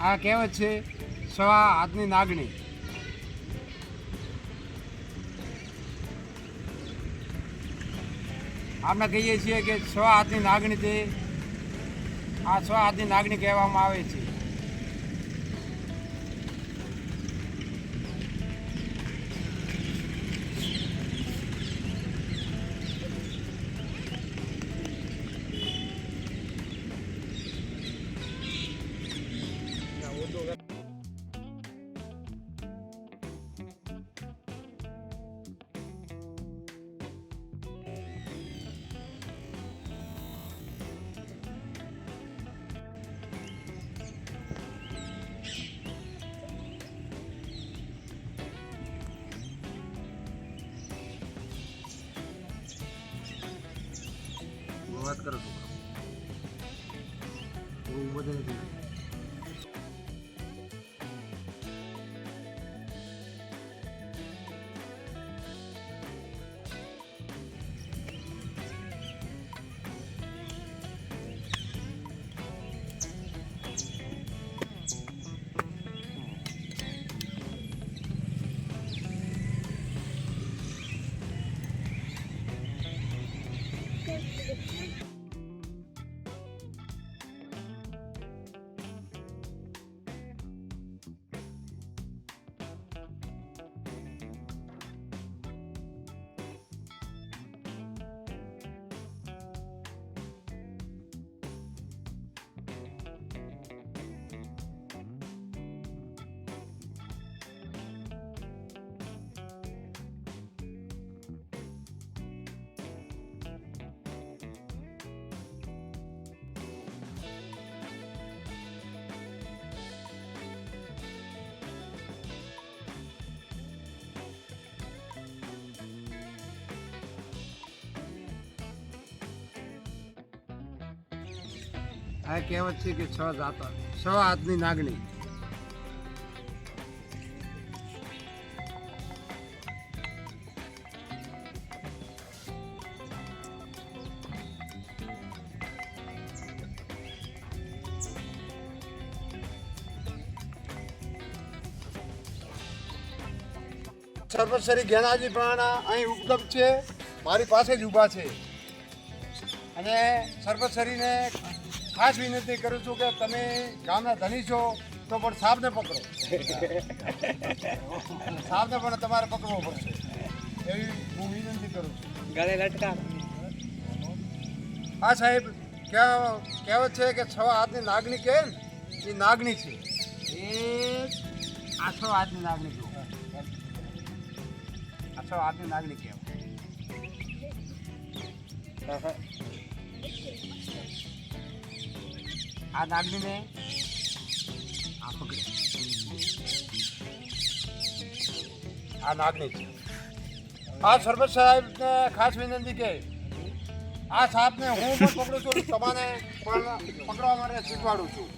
આ કહેવત છે સવા હાથની નાગણી. આપણે કહીએ છીએ કે સવા હાથની નાગણી તે આ સવા હાથની નાગણી કહેવામાં આવે છે. વાત કરો છોકરો બહુ બધે નથી. આ કહેવત છે કે છ હાથની નાગણી. સર્વશ્રી જ્ઞાનાજી પ્રાણા અહીં ઉપલબ્ધ છે, મારી પાસે જ ઊભા છે. અને સર્વશ્રીને ખાસ વિનંતી કરું છું કે તમે ગામના ધણી છો તો પણ સાપને પકડો. સાપને પણ તમારે પકડવો પડશે એવી હું વિનંતી કરું છું. ગળે લટકા. હા સાહેબ, કહેવત છે કે છ હાથની નાગણી કેમ એ નાગણી છે. એ આ છ હાથની નાગણી જો આ છ હાથની નાગણી કહેવાય. આ નાગણીને આ પકડી, આ નાગણી છે. આ સરપંચ સાહેબને ખાસ વિનંતી કે આ સાપને હું પણ પકડું છું, તમારે પણ પકડવા માટે શીખવાડું છું.